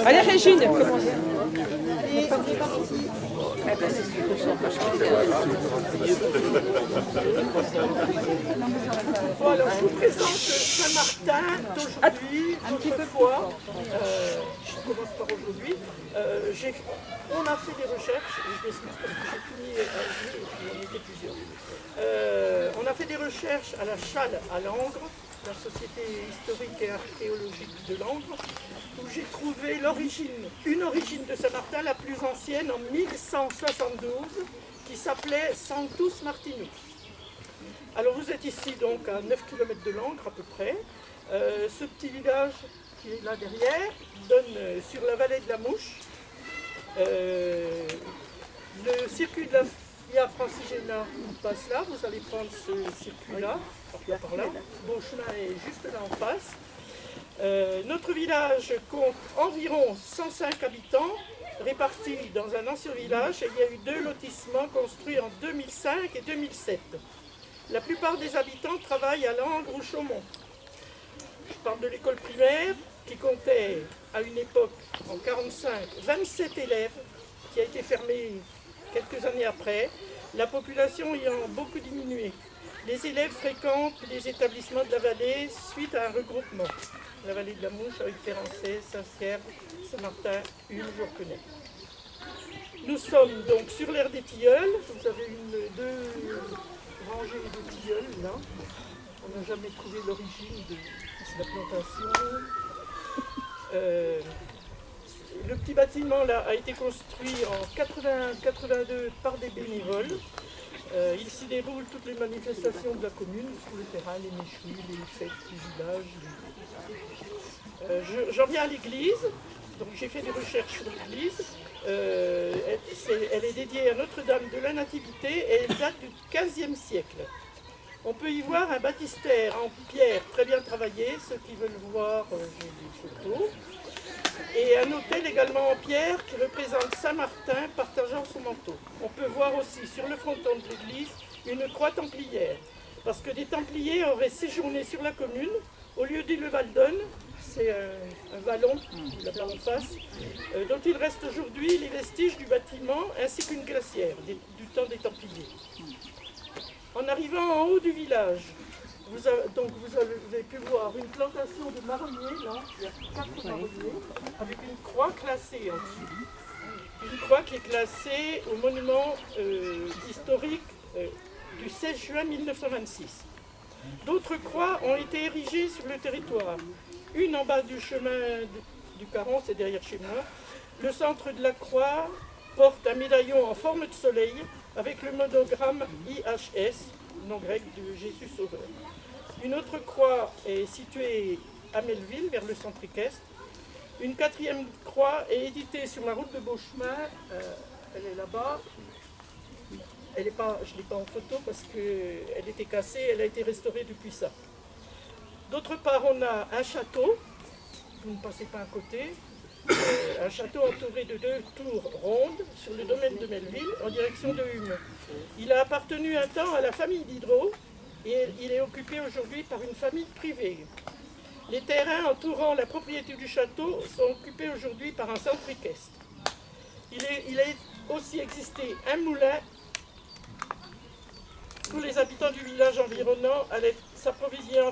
Allez Régine, commence. Bon, alors je vous présente Saint-Martin d'aujourd'hui, d'autrefois. Je commence par aujourd'hui. On a fait des recherches, je m'excuse parce que j'ai tout mis à jour et puis on était plusieurs. On a fait des recherches à la Châle à Langres, la Société historique et archéologique de Langres, où j'ai trouvé une origine de Saint-Martin, la plus ancienne, en 1172, qui s'appelait Sanctus Martinus. Alors vous êtes ici donc à 9 km de Langres à peu près. Ce petit village qui est là derrière donne sur la vallée de la Mouche. Le circuit de la Via Francigena passe là, vous allez prendre ce circuit-là, par là. Beauchemin est juste là en face. Notre village compte environ 105 habitants, répartis dans un ancien village, et il y a eu 2 lotissements construits en 2005 et 2007. La plupart des habitants travaillent à Langres ou Chaumont. Je parle de l'école primaire qui comptait à une époque, en 1945, 27 élèves, qui a été fermée quelques années après, la population ayant beaucoup diminué. Les élèves fréquentent les établissements de la vallée suite à un regroupement. La vallée de la Mouche avec Pérancé, Saint-Cierre, Saint-Martin, je reconnais. Nous sommes donc sur l'aire des Tilleuls. Vous avez deux rangées de tilleuls là. On n'a jamais trouvé l'origine de la plantation. Le petit bâtiment là a été construit en 80-82 par des bénévoles. Il s'y déroule toutes les manifestations de la commune, sur le terrain, les méchouilles, les fêtes du village. J'en viens à l'église, donc j'ai fait des recherches sur l'église. Elle est dédiée à Notre-Dame de la Nativité et elle date du XVe siècle. On peut y voir un baptistère en pierre très bien travaillé, ceux qui veulent voir, j'ai des photos. Et un autel également en pierre qui représente Saint-Martin partageant son manteau. On peut voir aussi sur le fronton de l'église une croix templière, parce que des templiers auraient séjourné sur la commune, au lieu du Valdonne, c'est un vallon, là-bas en face, dont il reste aujourd'hui les vestiges du bâtiment ainsi qu'une glacière du temps des templiers. En arrivant en haut du village, vous avez pu voir une plantation de marronniers, là, il y a 4 marronniers, avec une croix classée en dessous. Une croix qui est classée au monument historique du 16 juin 1926. D'autres croix ont été érigées sur le territoire. Une en bas du chemin du Caron, c'est derrière chez moi. Le centre de la croix porte un médaillon en forme de soleil avec le monogramme IHS, nom grec de Jésus Sauveur. Une autre croix est située à Melville, vers le centre équestre. Une 4e croix est éditée sur la route de Beauchemin. Elle est là-bas. Je ne l'ai pas en photo parce qu'elle était cassée. Elle a été restaurée depuis ça. D'autre part, on a un château. Vous ne passez pas à côté. Un château entouré de 2 tours rondes sur le domaine de Melville en direction de Hume. Il a appartenu un temps à la famille Diderot et il est occupé aujourd'hui par une famille privée. Les terrains entourant la propriété du château sont occupés aujourd'hui par un centre équestre. Il a aussi existé un moulin où les habitants du village environnant allaient s'approvisionner en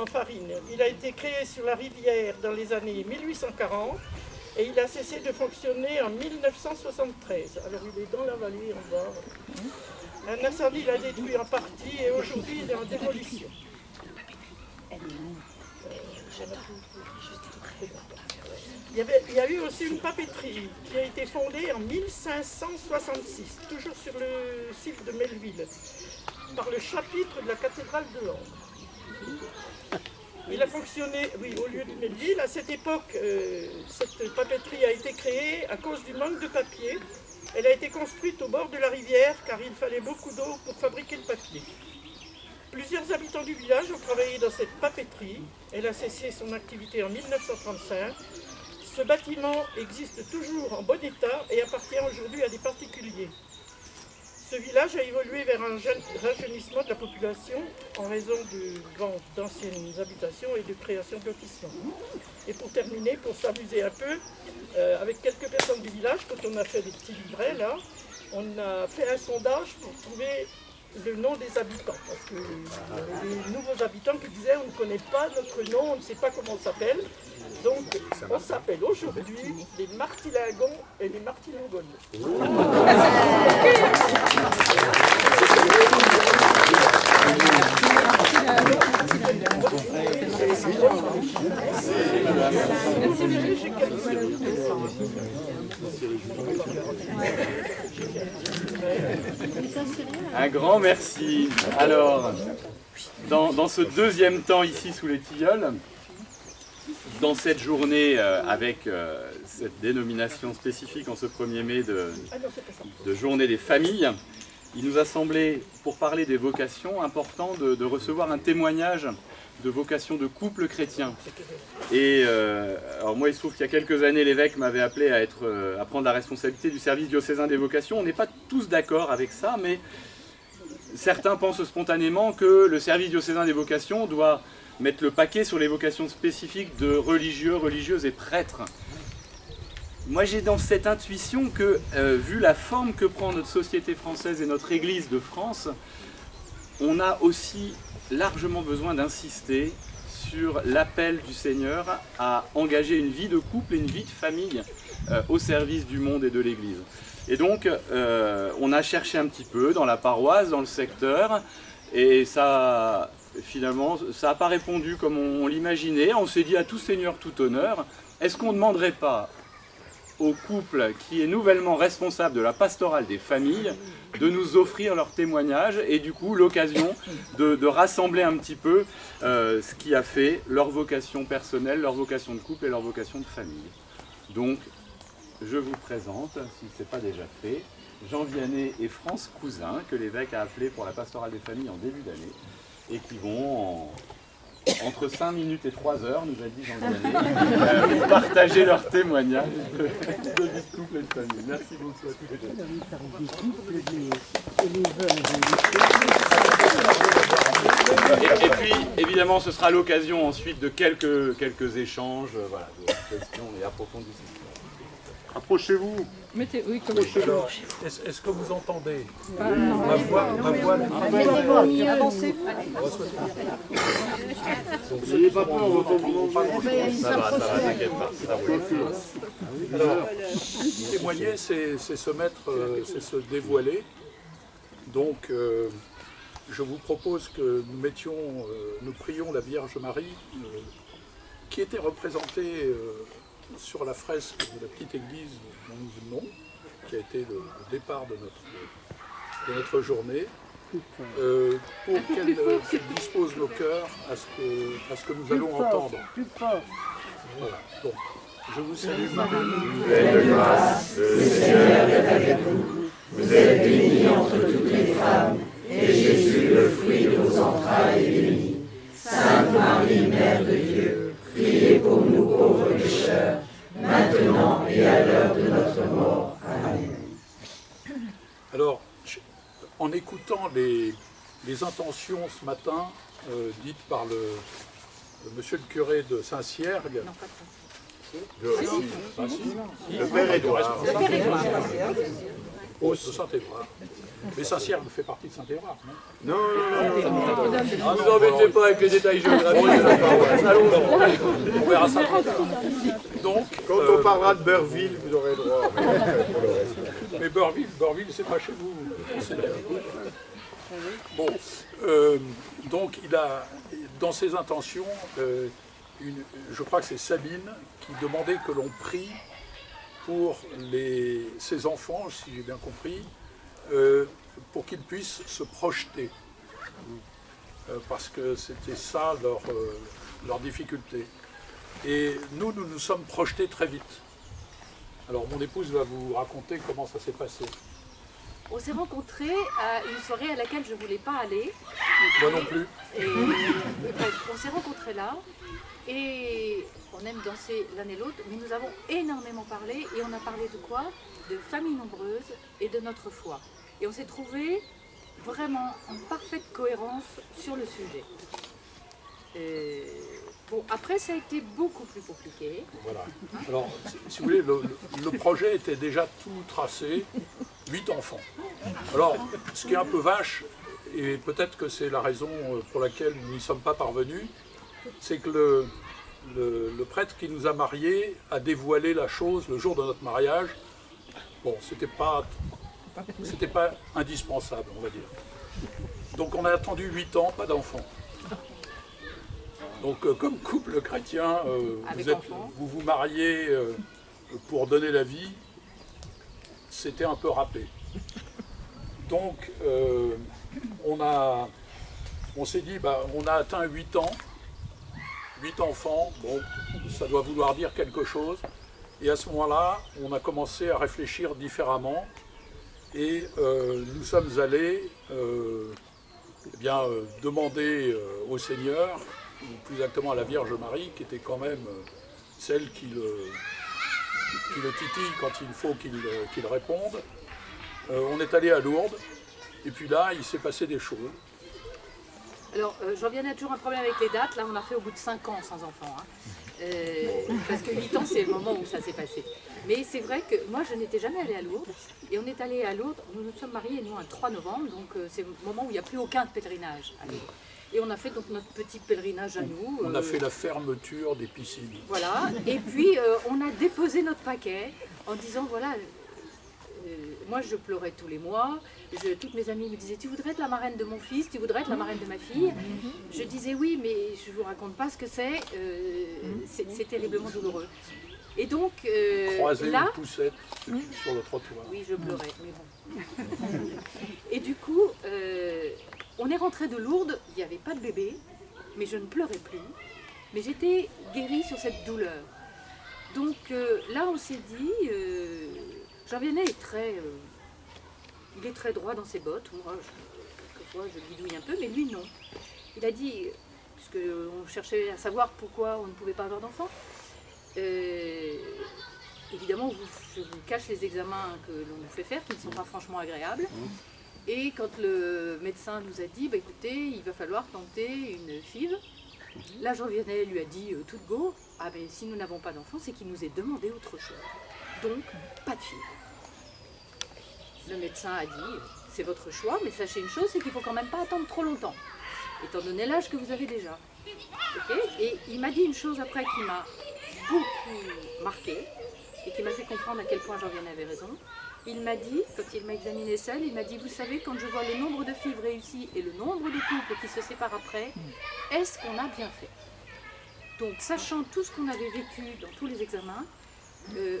farine. Il a été créé sur la rivière dans les années 1840 et il a cessé de fonctionner en 1973. Alors il est dans la vallée en bas. Un incendie l'a détruit en partie et aujourd'hui il est en démolition. Il y a eu aussi une papeterie qui a été fondée en 1566, toujours sur le site de Melville, par le chapitre de la cathédrale de Langres. Il a fonctionné, oui, au lieu de Melville. À cette époque, cette papeterie a été créée à cause du manque de papier. Elle a été construite au bord de la rivière car il fallait beaucoup d'eau pour fabriquer le papier. Plusieurs habitants du village ont travaillé dans cette papeterie. Elle a cessé son activité en 1935. Ce bâtiment existe toujours en bon état et appartient aujourd'hui à des particuliers. Ce village a évolué vers un rajeunissement de la population en raison de vente d'anciennes habitations et de création de lotissements. Et pour terminer, pour s'amuser un peu, avec quelques personnes du village, quand on a fait des petits livrets là, on a fait un sondage pour trouver le nom des habitants. Parce que les nouveaux habitants qui disaient on ne connaît pas notre nom, on ne sait pas comment on s'appelle. Donc on s'appelle aujourd'hui les Martilingons et les Martilingones. Un grand merci. Alors, dans ce deuxième temps ici sous les tilleuls, dans cette journée avec cette dénomination spécifique en ce 1er mai de journée des familles, il nous a semblé, pour parler des vocations, important de recevoir un témoignage de vocation de couple chrétien. Et alors moi, il se trouve qu'il y a quelques années, l'évêque m'avait appelé à prendre la responsabilité du service diocésain des vocations. On n'est pas tous d'accord avec ça, mais certains pensent spontanément que le service diocésain des vocations doit mettre le paquet sur les vocations spécifiques de religieux, religieuses et prêtres. Moi, j'ai dans cette intuition que, vu la forme que prend notre société française et notre Église de France, on a aussi largement besoin d'insister sur l'appel du Seigneur à engager une vie de couple et une vie de famille au service du monde et de l'Église. Et donc, on a cherché un petit peu dans la paroisse, dans le secteur, et ça, finalement, ça n'a pas répondu comme on l'imaginait. On s'est dit à tout Seigneur, tout honneur, est-ce qu'on ne demanderait pas au couple qui est nouvellement responsable de la pastorale des familles de nous offrir leur témoignage et du coup l'occasion de rassembler un petit peu ce qui a fait leur vocation personnelle, leur vocation de couple et leur vocation de famille. Donc je vous présente, si ce n'est pas déjà fait, Jean Vianney et France Cousin, que l'évêque a appelé pour la pastorale des familles en début d'année et qui vont entre 5 minutes et 3 heures, nous a dit Jean Vianney, pour partager leur témoignage de vie de couple et de famille. Merci beaucoup à tous les deux. Et puis, évidemment, ce sera l'occasion ensuite de quelques échanges, voilà, de questions et approfondissements. Approchez-vous. Oui, alors, est-ce que vous entendez ma voix avancez. N'ayez pas peur, on va pas vous demander. Ça va, t'inquiète pas. Alors, témoigner, c'est se mettre, c'est se dévoiler. Donc, je vous propose que nous prions la Vierge Marie, qui était représentée sur la fresque de la petite église dont nous venons, qui a été le départ de notre journée, pour qu'elle dispose nos cœurs à ce que nous allons entendre. Voilà. Donc, je vous salue Marie. Pleine de grâce, le Seigneur est avec vous. Vous êtes bénie entre toutes les femmes, et Jésus, le fruit de vos entrailles, est béni. Sainte Marie, Mère de Dieu, priez pour nous pauvres pécheurs, maintenant et à l'heure de notre mort. Amen. Alors, en écoutant les intentions ce matin dites par monsieur le curé de Saint-Ciergue, Le Père Édouard. de Saint-Évrard. Mais Saint-Ciergue fait partie de Saint-Évrard, non? Non. Ne vous embêtez pas avec les détails géographiques. On verra ça plus tard. Donc, quand on parlera de Beurville, vous aurez le droit. Mais Beurville, c'est pas chez vous. Bon, donc il a, dans ses intentions, je crois que c'est Sabine qui demandait que l'on prie pour ses enfants, si j'ai bien compris, pour qu'ils puissent se projeter. Parce que c'était ça leur difficulté. Et nous nous sommes projetés très vite. Alors mon épouse va vous raconter comment ça s'est passé. On s'est rencontrés à une soirée à laquelle je ne voulais pas aller. Moi non plus. Et on s'est rencontrés là et on aime danser l'un et l'autre, mais nous avons énormément parlé et on a parlé de quoi? De famille nombreuse et de notre foi. Et on s'est trouvé vraiment en parfaite cohérence sur le sujet. Bon, après, ça a été beaucoup plus compliqué. Voilà. Alors, si vous voulez, le projet était déjà tout tracé, 8 enfants. Alors, ce qui est un peu vache, et peut-être que c'est la raison pour laquelle nous n'y sommes pas parvenus, c'est que le prêtre qui nous a mariés a dévoilé la chose le jour de notre mariage. Bon, c'était pas indispensable, on va dire. Donc on a attendu 8 ans, pas d'enfants. Donc comme couple chrétien, vous vous mariez pour donner la vie, c'était un peu râpé. Donc on s'est dit, bah, on a atteint 8 ans, 8 enfants, bon, ça doit vouloir dire quelque chose. Et à ce moment-là, on a commencé à réfléchir différemment. Et nous sommes allés demander au Seigneur, ou plus exactement à la Vierge Marie, qui était quand même celle qui le titille quand il faut qu'il réponde. On est allé à Lourdes, et puis là, il s'est passé des choses. Alors, Jean-Vianney a toujours un problème avec les dates. Là, on a fait au bout de 5 ans sans enfant. Hein. Parce que 8 ans, c'est le moment où ça s'est passé. Mais c'est vrai que moi, je n'étais jamais allée à Lourdes. Et on est allé à Lourdes, nous nous sommes mariés, nous, un 3 novembre. Donc, c'est le moment où il n'y a plus aucun pèlerinage à Lourdes. Et on a fait donc notre petit pèlerinage à nous. On a fait la fermeture des piscines. Voilà. Et puis, on a déposé notre paquet en disant, voilà... moi, je pleurais tous les mois. Toutes mes amies me disaient, tu voudrais être la marraine de mon fils, tu voudrais être la marraine de ma fille. Je disais oui, mais je ne vous raconte pas ce que c'est. C'est terriblement douloureux. Et donc, croiser là... une poussette sur le trottoir. Oui, je pleurais, mais bon. Et du coup, on est rentré de Lourdes, il n'y avait pas de bébé, mais je ne pleurais plus. Mais j'étais guérie sur cette douleur. Donc là, on s'est dit... Jean-Vianney est il est très droit dans ses bottes. Moi, quelquefois, je bidouille un peu, mais lui, non. Il a dit, puisqu'on cherchait à savoir pourquoi on ne pouvait pas avoir d'enfant, évidemment, je vous cache les examens que l'on nous fait faire, qui ne sont pas franchement agréables. Et quand le médecin nous a dit, bah, écoutez, il va falloir tenter une FIV, là, Jean-Vianney lui a dit, toute go, ah ben si nous n'avons pas d'enfant, c'est qu'il nous est demandé autre chose. Donc, pas de FIV. Le médecin a dit, c'est votre choix, mais sachez une chose, c'est qu'il ne faut quand même pas attendre trop longtemps, étant donné l'âge que vous avez déjà. Okay, et il m'a dit une chose après qui m'a beaucoup marquée, et qui m'a fait comprendre à quel point Jean-Vianney avait raison. Il m'a dit, quand il m'a examiné seul, il m'a dit, vous savez, quand je vois le nombre de FIV réussis et le nombre de couples qui se séparent après, est-ce qu'on a bien fait? Donc, sachant tout ce qu'on avait vécu dans tous les examens,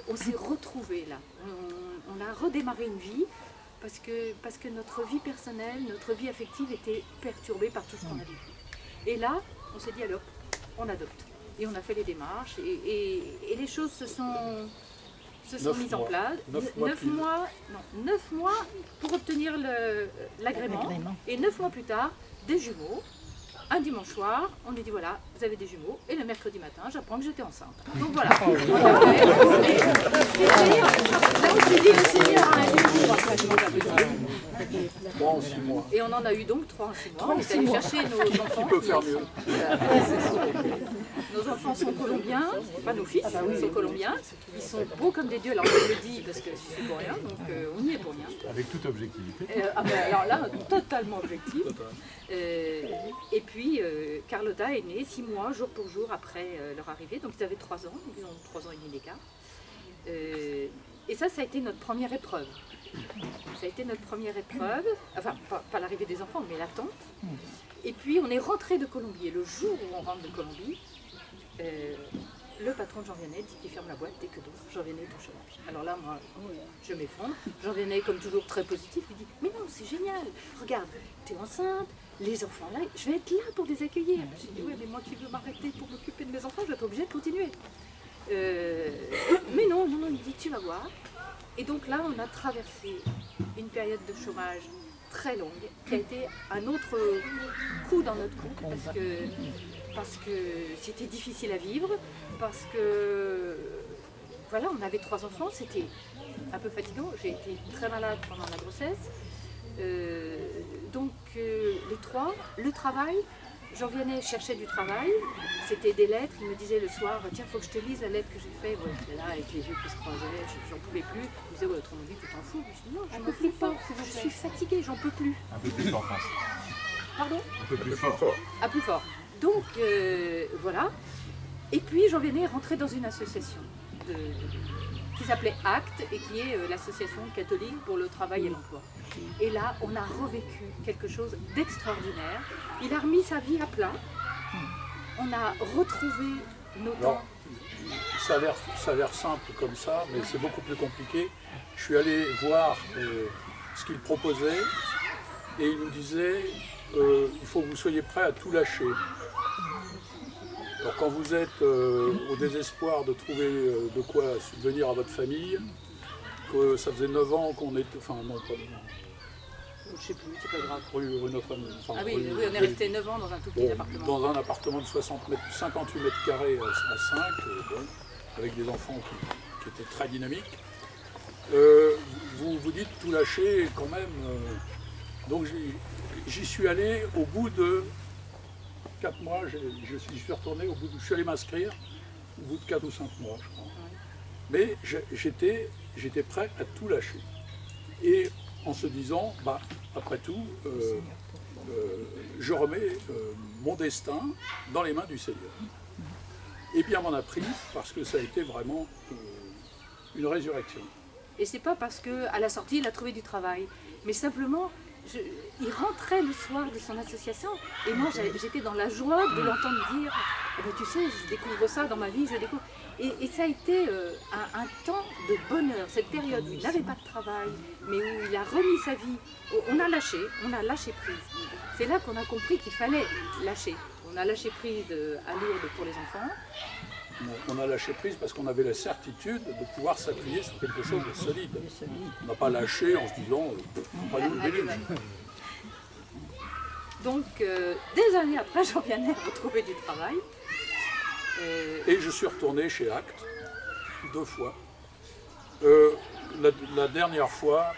on s'est retrouvés là, on a redémarré une vie parce que notre vie personnelle, notre vie affective était perturbée par tout ce qu'on a vécu. Et là, on s'est dit alors, on adopte. Et on a fait les démarches et les choses se sont mises en place. 9 mois pour obtenir l'agrément et 9 mois plus tard, des jumeaux. Un dimanche soir, on lui dit voilà, vous avez des jumeaux, et le mercredi matin, j'apprends que j'étais enceinte. Donc voilà. Là, on s'est dit, le Seigneur a un livre. 3 en 6 mois. Et on en a eu donc 3 en 6 mois. On est allé chercher nos enfants. Qui peut faire mieux? Nos enfants sont colombiens, pas nos fils, ils sont colombiens. Ils sont beaux comme des dieux, alors je le dis parce que je suis pour rien, donc on y est pour rien. Avec toute objectivité. Alors là, totalement objectif. Et puis, Carlotta est née 6 mois, jour pour jour, après leur arrivée. Donc ils avaient 3 ans, ils ont 3 ans et demi d'écart. Et ça a été notre première épreuve. Ça a été notre première épreuve, enfin, pas l'arrivée des enfants, mais l'attente. Et puis, on est rentré de Colombie. Et le jour où on rentre de Colombie, le patron de Jean-Vianney dit qu'il ferme la boîte dès que Jean-Vianney est au chômage. Alors là, moi, je m'effondre. Jean-Vianney, comme toujours très positif, lui dit « Mais non, c'est génial, regarde, tu es enceinte, les enfants là, je vais être là pour les accueillir. » Je lui dis « Oui, mais moi qui veux m'arrêter pour m'occuper de mes enfants, je vais être obligée de continuer. » Mais non, il dit « Tu vas voir. » Et donc là, on a traversé une période de chômage très longue, qui a été un autre coup dans notre couple, parce que c'était difficile à vivre, parce que voilà, on avait 3 enfants, c'était un peu fatigant. J'ai été très malade pendant la grossesse, Les trois, le travail, j'en venais chercher du travail, c'était des lettres, il me disait le soir, tiens, faut que je te lise la lettre que j'ai faite, ouais, j'étais là avec les yeux qui se croisaient, j'en pouvais plus, il me disait, ouais, autrement dit, tu t'en fous, je dis, non, je m'en fous pas, je suis fatiguée, j'en peux plus. Un peu plus fort, France. Pardon? Un peu plus fort. Ah, plus fort. Donc, voilà, et puis j'en venais rentrer dans une association qui s'appelait ACT et qui est l'association catholique pour le travail et l'emploi. Et là, on a revécu quelque chose d'extraordinaire. Il a remis sa vie à plat. On a retrouvé nos temps. Ça a l'air simple comme ça, mais c'est beaucoup plus compliqué. Je suis allé voir ce qu'il proposait et il nous disait il faut que vous soyez prêts à tout lâcher. Alors quand vous êtes au désespoir de trouver de quoi subvenir à votre famille, que ça faisait 9 ans qu'on était... Enfin non, pas 9 ans. Je sais plus, c'est pas grave. Rue Notre-Dame. Enfin, Ah oui, on est resté 9 ans dans un tout petit appartement. Dans un appartement de 58 mètres carrés à 5, avec des enfants qui étaient très dynamiques. Vous vous dites tout lâcher quand même. Donc j'y suis allé au bout de 4 mois, je suis retourné, je suis allé m'inscrire au bout de 4 ou 5 mois, je crois. Mais j'étais prêt à tout lâcher. Et en se disant, bah, après tout, je remets mon destin dans les mains du Seigneur. Et bien m'en a pris, parce que ça a été vraiment une résurrection. Et c'est pas parce qu'à la sortie, il a trouvé du travail, mais simplement, il rentrait le soir de son association, et moi j'étais dans la joie de l'entendre dire, eh ben, tu sais, je découvre ça dans ma vie, je découvre... Et ça a été un temps de bonheur, cette période où il n'avait pas de travail, mais où il a remis sa vie. On a lâché prise. C'est là qu'on a compris qu'il fallait lâcher. On a lâché prise à Lourdes pour les enfants. On a lâché prise parce qu'on avait la certitude de pouvoir s'appuyer sur quelque chose de solide. On n'a pas lâché en se disant, pas nous le déluge. Donc, des années après, j'en viens à retrouver du travail. Et je suis retourné chez ACT 2 fois. La dernière fois,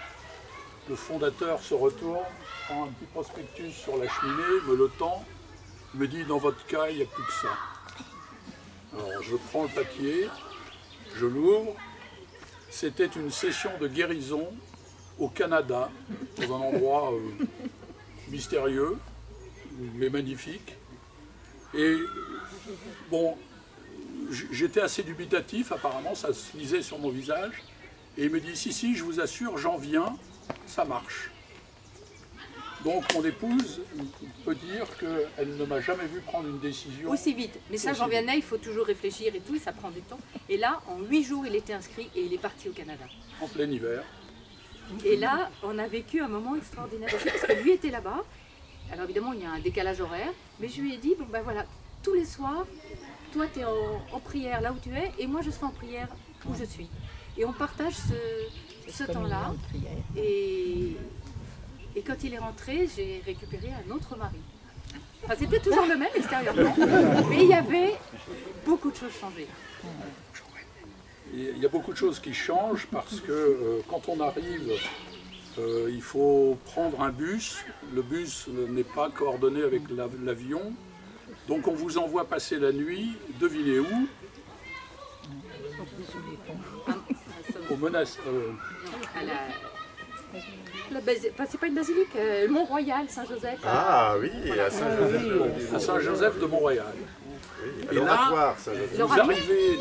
le fondateur se retourne, prend un petit prospectus sur la cheminée, me le tend, me dit dans votre cas, il n'y a plus que ça. Alors je prends le papier, je l'ouvre. C'était une session de guérison au Canada, dans un endroit mystérieux, mais magnifique. Et bon, j'étais assez dubitatif, apparemment, ça se lisait sur mon visage. Et il me dit, si, je vous assure, j'en viens, ça marche. Donc mon épouse peut dire qu'elle ne m'a jamais vu prendre une décision aussi vite. Mais ça, j'en viens, il faut toujours réfléchir et tout, et ça prend du temps. Et là, en 8 jours, il était inscrit et il est parti au Canada. En plein hiver. Et là, on a vécu un moment extraordinaire aussi, parce que lui était là-bas. Alors évidemment, il y a un décalage horaire, mais je lui ai dit, bon ben voilà, tous les soirs, toi tu es en prière là où tu es, et moi je serai en prière où je suis. Et on partage ce temps-là. Et quand il est rentré, j'ai récupéré un autre mari. Enfin, c'était toujours le même extérieurement, mais il y avait beaucoup de choses changées. Il y a beaucoup de choses qui changent parce que quand on arrive, il faut prendre un bus. Le bus n'est pas coordonné avec l'avion. Donc on vous envoie passer la nuit, devinez où? Au monastère. C'est pas une basilique, Mont-Royal, Saint-Joseph. Ah oui, voilà. à Saint-Joseph. À Saint-Joseph de Montréal. Oui, Et là, Saint-Joseph. vous arrivez,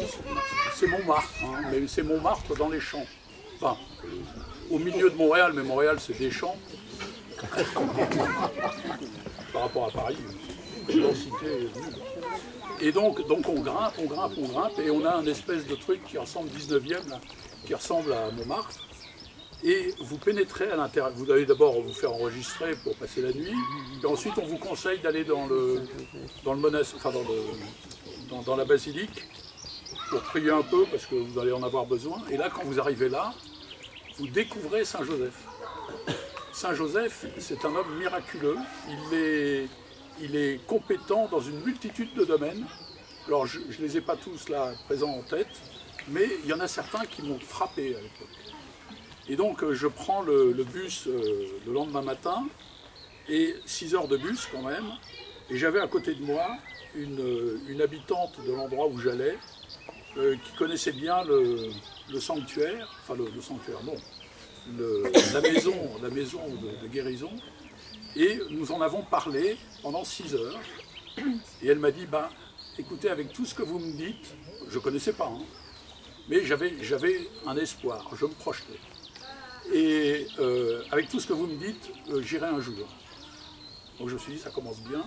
c'est Montmartre, hein, mais c'est Montmartre dans les champs. Enfin, au milieu de Montréal, mais Montréal c'est des champs. Par rapport à Paris, une densité. Et donc on grimpe, et on a un espèce de truc qui ressemble 19e, là, qui ressemble à Montmartre. Et vous pénétrez à l'intérieur. Vous allez d'abord vous faire enregistrer pour passer la nuit, et ensuite on vous conseille d'aller dans le monastère, enfin dans la basilique, pour prier un peu, parce que vous allez en avoir besoin. Et là, quand vous arrivez là, vous découvrez Saint-Joseph. Saint-Joseph, c'est un homme miraculeux. Il est compétent dans une multitude de domaines. Alors, je ne les ai pas tous là présents en tête, mais il y en a certains qui m'ont frappé à l'époque. Et donc je prends le bus le lendemain matin, et 6 heures de bus quand même, et j'avais à côté de moi une habitante de l'endroit où j'allais, qui connaissait bien le sanctuaire, enfin le sanctuaire, non, la maison de guérison, et nous en avons parlé pendant 6 heures, et elle m'a dit, ben, écoutez, avec tout ce que vous me dites, je ne connaissais pas, hein, mais j'avais un espoir, je me projetais. Et avec tout ce que vous me dites, j'irai un jour. Donc je me suis dit, ça commence bien.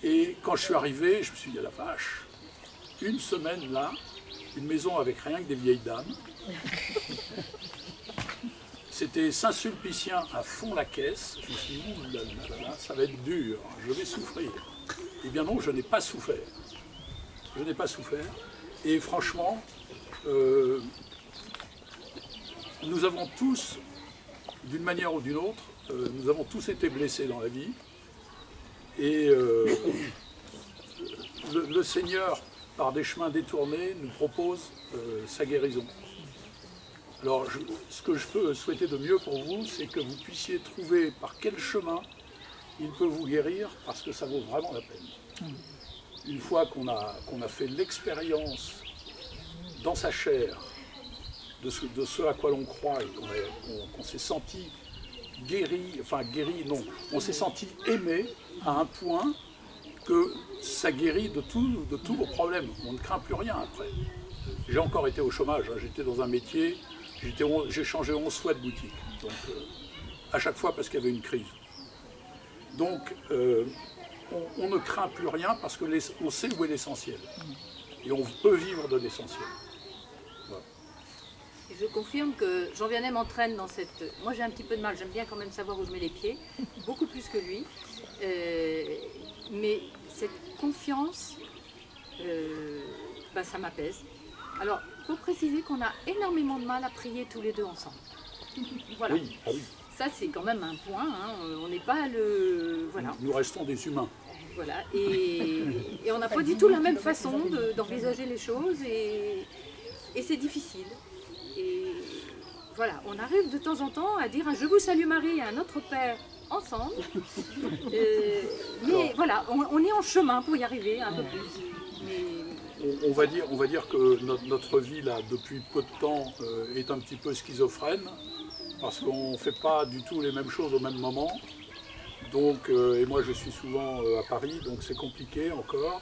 Et quand je suis arrivé, je me suis dit, à la vache, une semaine là, une maison avec rien que des vieilles dames. C'était Saint-Sulpicien à fond la caisse. Je me suis dit, ouh là là là, ça va être dur, je vais souffrir. Eh bien non, je n'ai pas souffert. Je n'ai pas souffert. Et franchement, nous avons tous, d'une manière ou d'une autre, nous avons tous été blessés dans la vie. Et le Seigneur, par des chemins détournés, nous propose sa guérison. Alors, ce que je peux souhaiter de mieux pour vous, c'est que vous puissiez trouver par quel chemin il peut vous guérir, parce que ça vaut vraiment la peine. Une fois qu'on a fait l'expérience dans sa chair de ce à quoi l'on croit et qu'on s'est senti guéri, enfin guéri, non, on s'est senti aimé à un point que ça guérit de tous vos problèmes. On ne craint plus rien après. J'ai encore été au chômage, hein. J'étais dans un métier, j'ai changé 11 fois de boutique, donc à chaque fois parce qu'il y avait une crise. Donc on ne craint plus rien parce qu'on sait où est l'essentiel. Et on peut vivre de l'essentiel. Voilà. Je confirme que Jean Vianney m'entraîne dans cette... Moi j'ai un petit peu de mal, j'aime bien quand même savoir où je mets les pieds, beaucoup plus que lui. Mais cette confiance, ça m'apaise. Alors, il faut préciser qu'on a énormément de mal à prier tous les deux ensemble. Voilà. Oui, ah oui. Ça c'est quand même un point, hein. On n'est pas le... Voilà. Nous restons des humains. Voilà, et on n'a pas du tout la même façon d'envisager les choses, et c'est difficile. Et voilà, on arrive de temps en temps à dire un « Je vous salue Marie » à un Notre Père ensemble, mais voilà, on est en chemin pour y arriver un peu plus. Mais... On va dire que notre vie là, depuis peu de temps, est un petit peu schizophrène, parce qu'on ne fait pas du tout les mêmes choses au même moment. Donc, et moi je suis souvent à Paris, donc c'est compliqué encore.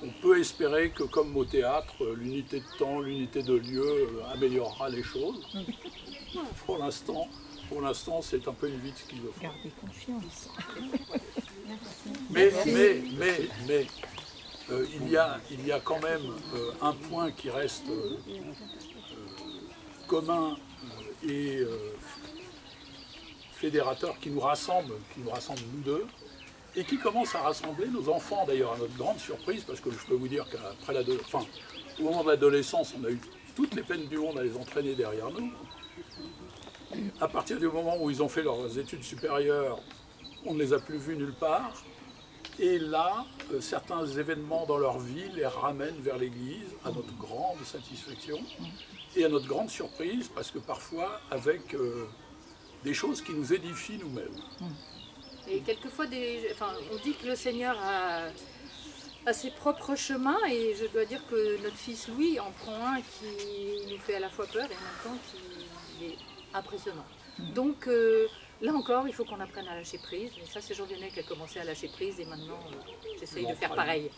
On peut espérer que comme au théâtre, l'unité de temps, l'unité de lieu améliorera les choses. Pour l'instant, c'est un peu une vie schizophrène. Gardez confiance. Mais il y a quand même un point qui reste commun et fédérateur, qui nous rassemble nous deux, et qui commence à rassembler nos enfants, d'ailleurs, à notre grande surprise, parce que je peux vous dire qu'après au moment de l'adolescence, on a eu toutes les peines du monde à les entraîner derrière nous. À partir du moment où ils ont fait leurs études supérieures, on ne les a plus vus nulle part. Et là, certains événements dans leur vie les ramènent vers l'Église, à notre grande satisfaction et à notre grande surprise, parce que parfois avec des choses qui nous édifient nous-mêmes. Et quelquefois, on dit que le Seigneur a ses propres chemins, et je dois dire que notre fils Louis en prend un qui nous fait à la fois peur et en même temps qui est impressionnant. Donc là encore, il faut qu'on apprenne à lâcher prise. Et ça, c'est Jean Vianney qui a commencé à lâcher prise, et maintenant, j'essaye de faire pareil.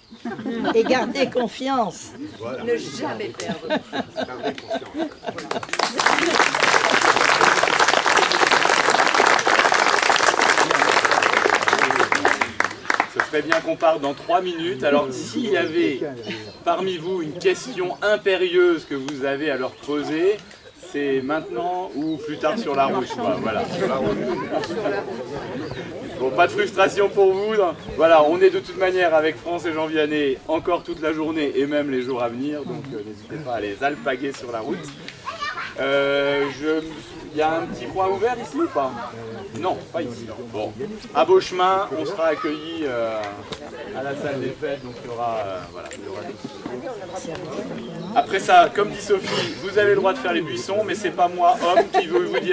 Et gardez confiance. Voilà. Ne jamais perdre. Gardez confiance. Ce serait bien qu'on parte dans 3 minutes. Alors, s'il y avait parmi vous une question impérieuse que vous avez à leur poser, c'est maintenant ou plus tard sur la route. Voilà. Bon, pas de frustration pour vous. Voilà, on est de toute manière avec France et Jean Vianney encore toute la journée et même les jours à venir. Donc, n'hésitez pas à les alpaguer sur la route. Il y a un petit coin ouvert ici ou pas? Non, pas ici. Bon, à Beauchemin, on sera accueillis à la salle des fêtes, donc il y aura, voilà, il y aura tout ce qu'il faut. Après ça, comme dit Sophie, vous avez le droit de faire les buissons, mais c'est pas moi, homme, qui veux vous dire